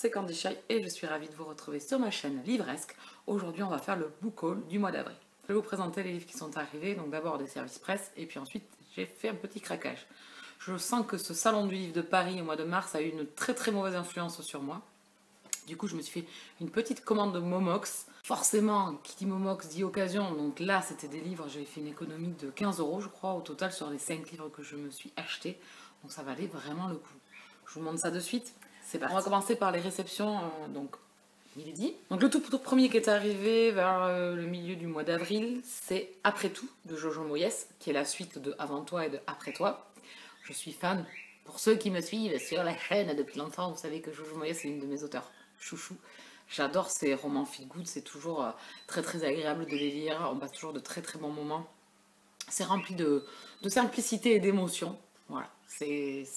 c'est Candy Shy et je suis ravie de vous retrouver sur ma chaîne Livresque. Aujourd'hui, on va faire le book haul du mois d'avril. Je vais vous présenter les livres qui sont arrivés, donc d'abord des services presse et puis ensuite j'ai fait un petit craquage. Je sens que ce salon du livre de Paris au mois de mars a eu une très mauvaise influence sur moi. Du coup, je me suis fait une petite commande de Momox. Forcément, qui dit Momox dit occasion. Donc là, c'était des livres, j'ai fait une économie de 15 € je crois au total sur les 5 livres que je me suis achetés. Donc ça valait vraiment le coup. Je vous montre ça de suite. C'est parti. On va commencer par les réceptions, donc Milady. Donc le tout premier qui est arrivé vers le milieu du mois d'avril, c'est Après tout de Jojo Moyes, qui est la suite de Avant toi et de Après toi. Je suis fan. Pour ceux qui me suivent sur la chaîne depuis longtemps, vous savez que Jojo Moyes est une de mes auteurs chouchou. J'adore ces romans feel good, c'est toujours très agréable de les lire, on passe toujours de très bons moments. C'est rempli de simplicité et d'émotion. Voilà,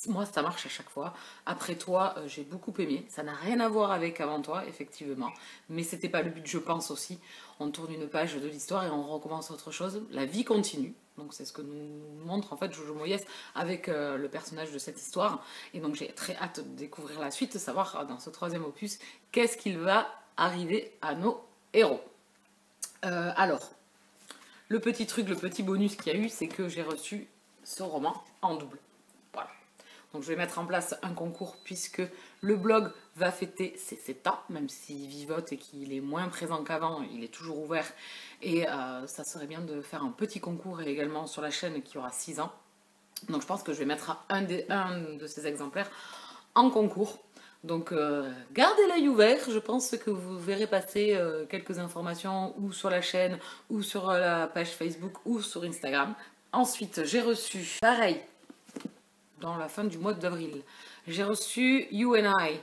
moi ça marche à chaque fois. Après toi, j'ai beaucoup aimé. Ça n'a rien à voir avec Avant toi, effectivement, mais c'était pas le but, je pense aussi. On tourne une page de l'histoire et on recommence autre chose. La vie continue. Donc c'est ce que nous montre en fait Jojo Moyes avec le personnage de cette histoire. Et donc j'ai très hâte de découvrir la suite, de savoir dans ce troisième opus qu'est-ce qu'il va arriver à nos héros. Alors, le petit truc, le petit bonus qu'il y a eu, c'est que j'ai reçu ce roman en double. Voilà. Donc je vais mettre en place un concours puisque le blog va fêter ses 7 ans, même s'il vivote et qu'il est moins présent qu'avant, il est toujours ouvert. Et ça serait bien de faire un petit concours et également sur la chaîne qui aura 6 ans. Donc je pense que je vais mettre un de ces exemplaires en concours. Donc gardez l'œil ouvert, je pense que vous verrez passer quelques informations ou sur la chaîne, ou sur la page Facebook, ou sur Instagram. Ensuite, j'ai reçu, pareil, dans la fin du mois d'avril, j'ai reçu You and I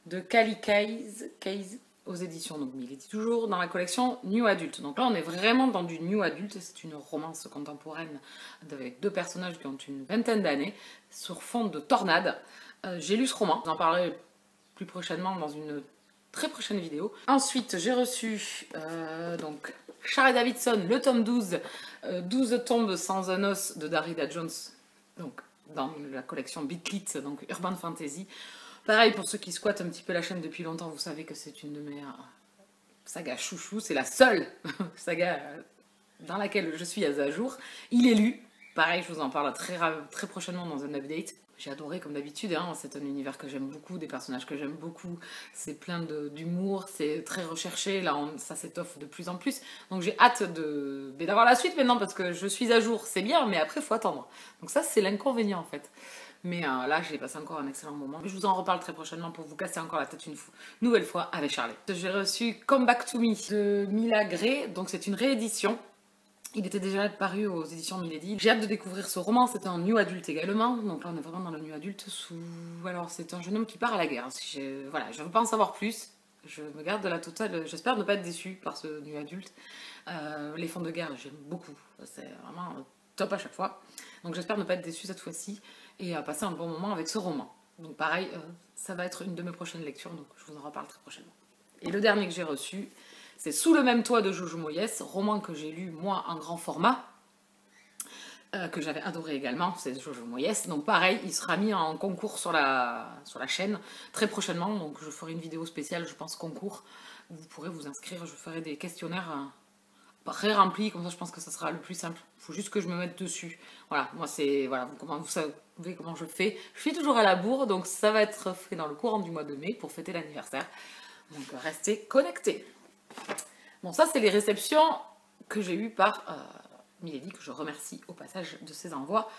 de Cali Case aux éditions, donc il est toujours dans la collection New Adult. Donc là, on est vraiment dans du New Adult, c'est une romance contemporaine avec deux personnages qui ont une vingtaine d'années, sur fond de tornade. J'ai lu ce roman, j'en parlerai plus prochainement dans une très prochaine vidéo. Ensuite, j'ai reçu donc Charlie Davidson, le tome 12, 12 tombes sans un os de Darida Jones, donc dans la collection Bitlit, donc Urban Fantasy. Pareil, pour ceux qui squattent un petit peu la chaîne depuis longtemps, vous savez que c'est une de mes sagas chouchou, c'est la seule saga dans laquelle je suis à jour. Il est lu, pareil, je vous en parle très prochainement dans un update. J'ai adoré comme d'habitude, hein, c'est un univers que j'aime beaucoup, des personnages que j'aime beaucoup, c'est plein d'humour, c'est très recherché, là ça s'étoffe de plus en plus. Donc j'ai hâte d'avoir la suite maintenant parce que je suis à jour, c'est bien, mais après il faut attendre. Donc ça c'est l'inconvénient en fait. Mais là j'ai passé encore un excellent moment. Je vous en reparle très prochainement pour vous casser encore la tête une nouvelle fois avec Charlie. J'ai reçu Come Back to Me de Mila Gray, donc c'est une réédition. Il était déjà paru aux éditions Milady. J'ai hâte de découvrir ce roman, c'était un new adulte également. Donc là on est vraiment dans le new adulte alors c'est un jeune homme qui part à la guerre. Voilà, je veux pas en savoir plus. Je me garde de la totale, j'espère ne pas être déçue par ce new adulte. Les fonds de guerre, j'aime beaucoup. C'est vraiment top à chaque fois. Donc j'espère ne pas être déçue cette fois-ci et passer un bon moment avec ce roman. Donc pareil, ça va être une de mes prochaines lectures, donc je vous en reparle très prochainement. Et le dernier que j'ai reçu, c'est Sous le même toit de Jojo Moyes, roman que j'ai lu moi en grand format, que j'avais adoré également, c'est Jojo Moyes. Donc pareil, il sera mis en concours sur la chaîne très prochainement, donc je ferai une vidéo spéciale, je pense, concours, où vous pourrez vous inscrire, je ferai des questionnaires très remplis, comme ça je pense que ça sera le plus simple. Il faut juste que je me mette dessus. Voilà, moi c'est, voilà, vous savez comment je fais. Je suis toujours à la bourre, donc ça va être fait dans le courant du mois de mai pour fêter l'anniversaire. Donc restez connectés. Bon, ça c'est les réceptions que j'ai eues par Milady, que je remercie au passage de ses envois.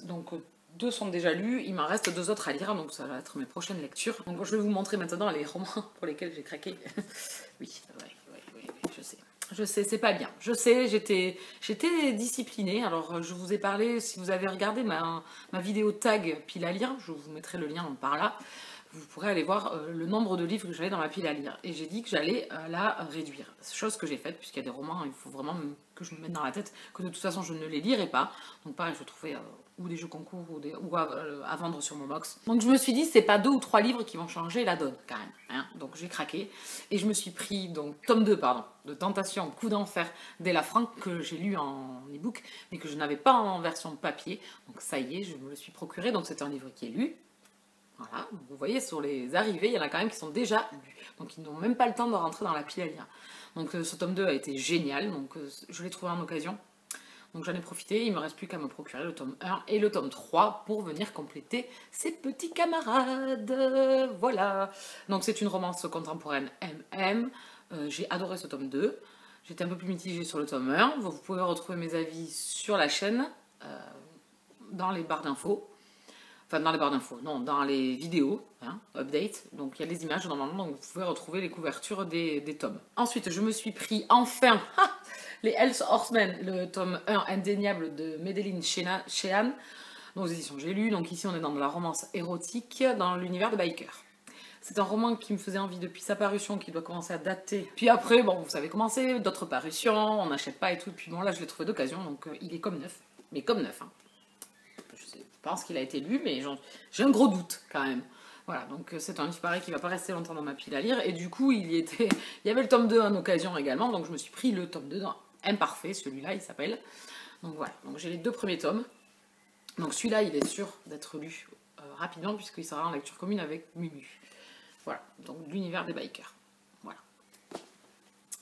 Donc 2 sont déjà lus, il m'en reste 2 autres à lire, donc ça va être mes prochaines lectures. Donc je vais vous montrer maintenant les romans pour lesquels j'ai craqué. Oui, je sais. Je sais, c'est pas bien. Je sais, j'étais disciplinée. Alors, je vous ai parlé, si vous avez regardé ma vidéo tag pile à lire, je vous mettrai le lien par là, vous pourrez aller voir le nombre de livres que j'avais dans ma pile à lire. Et j'ai dit que j'allais la réduire. Chose que j'ai faite, puisqu'il y a des romans, il faut vraiment que je me mette dans la tête que de toute façon, je ne les lirai pas. Donc pareil, je trouvais ou des jeux concours ou à vendre sur Momox. Donc je me suis dit, c'est pas 2 ou 3 livres qui vont changer la donne, quand même. Hein. Donc j'ai craqué. Et je me suis pris, donc, tome 2, pardon, de Tentation, Coup d'enfer d'Ella Frank, que j'ai lu en e-book, mais que je n'avais pas en version papier. Donc ça y est, je me le suis procuré. Donc c'est un livre qui est lu. Voilà, vous voyez sur les arrivées, il y en a quand même qui sont déjà lus. Donc ils n'ont même pas le temps de rentrer dans la pile à lire. Donc ce tome 2 a été génial, donc je l'ai trouvé en occasion. Donc j'en ai profité, il ne me reste plus qu'à me procurer le tome 1 et le tome 3 pour venir compléter ces petits camarades. Voilà. Donc c'est une romance contemporaine MM. J'ai adoré ce tome 2. J'étais un peu plus mitigée sur le tome 1. Vous pouvez retrouver mes avis sur la chaîne, dans les barres d'infos. Enfin, dans les barres d'infos, non, dans les vidéos, hein, update. Donc, il y a les images normalement, donc vous pouvez retrouver les couvertures des tomes. Ensuite, je me suis pris enfin les Hells Horsemen, le tome 1 indéniable de Madeleine Sheehan, dont aux éditions J'ai lu. Donc, ici, on est dans de la romance érotique dans l'univers de Biker. C'est un roman qui me faisait envie depuis sa parution, qui doit commencer à dater. Puis après, bon, vous savez comment c'est, d'autres parutions, on n'achète pas et tout. Puis bon, là, je l'ai trouvé d'occasion, donc il est comme neuf. Mais comme neuf, hein. Je pense qu'il a été lu, mais j'ai un gros doute quand même. Voilà, donc c'est un livre pareil qui va pas rester longtemps dans ma pile à lire. Et du coup, il y avait le tome 2 en occasion également, donc je me suis pris le tome 2 dans Imparfait, celui-là il s'appelle. Donc voilà, donc j'ai les 2 premiers tomes. Donc celui-là, il est sûr d'être lu rapidement, puisqu'il sera en lecture commune avec Mumu. Voilà, donc l'univers des bikers. Voilà.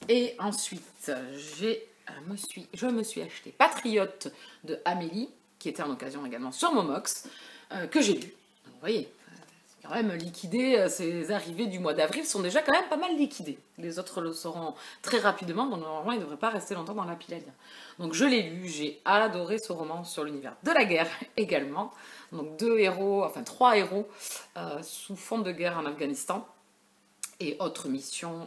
Et ensuite, je me suis acheté Patriote de Amélie, qui était en occasion également sur Momox, que j'ai lu. Vous voyez, c'est quand même liquidé, ces arrivées du mois d'avril sont déjà quand même pas mal liquidées. Les autres le seront très rapidement, donc normalement il ne devrait pas rester longtemps dans la pile à lire. Donc je l'ai lu, j'ai adoré ce roman sur l'univers de la guerre également. Donc 3 héros sous fond de guerre en Afghanistan et autres missions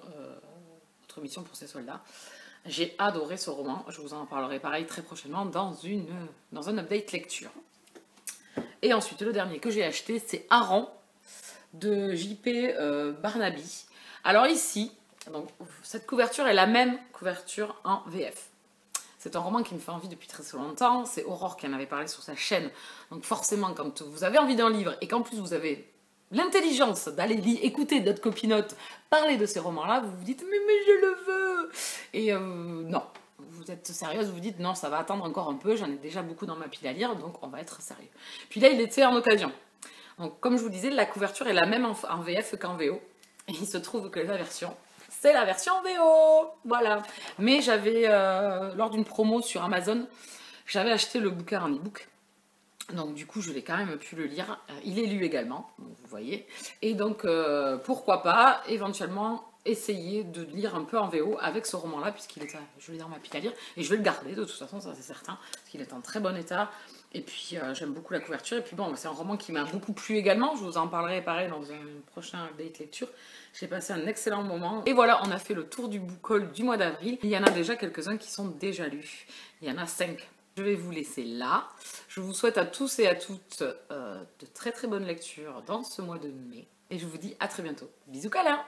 pour ces soldats. J'ai adoré ce roman, je vous en parlerai pareil très prochainement dans un update lecture. Et ensuite, le dernier que j'ai acheté, c'est Aaron de J.P. Barnaby. Alors ici, donc, cette couverture est la même couverture en VF. C'est un roman qui me fait envie depuis très longtemps, c'est Aurore qui en avait parlé sur sa chaîne. Donc forcément, quand vous avez envie d'un livre et qu'en plus vous avez l'intelligence d'aller écouter d'autres copinotes parler de ces romans-là, vous vous dites mais je le veux. Et non, vous êtes sérieuse, vous vous dites non, ça va attendre encore un peu, j'en ai déjà beaucoup dans ma pile à lire, donc on va être sérieux. Puis là, il était en occasion. Donc comme je vous disais, la couverture est la même en VF qu'en VO. Et il se trouve que la version, c'est la version VO, voilà. Mais j'avais, lors d'une promo sur Amazon, j'avais acheté le bouquin en e-book. Donc du coup, je l'ai quand même pu le lire. Il est lu également, vous voyez. Et donc, pourquoi pas, éventuellement, essayer de lire un peu en VO avec ce roman-là, puisqu'il est, je l'ai dans ma pile à lire. Et je vais le garder, de toute façon, ça c'est certain, parce qu'il est en très bon état. Et puis, j'aime beaucoup la couverture. Et puis bon, c'est un roman qui m'a beaucoup plu également. Je vous en parlerai pareil dans un prochain update lecture. J'ai passé un excellent moment. Et voilà, on a fait le tour du book haul du mois d'avril. Il y en a déjà quelques-uns qui sont déjà lus. Il y en a 5. Je vais vous laisser là. Je vous souhaite à tous et à toutes de très très bonnes lectures dans ce mois de mai. Et je vous dis à très bientôt. Bisous câlins.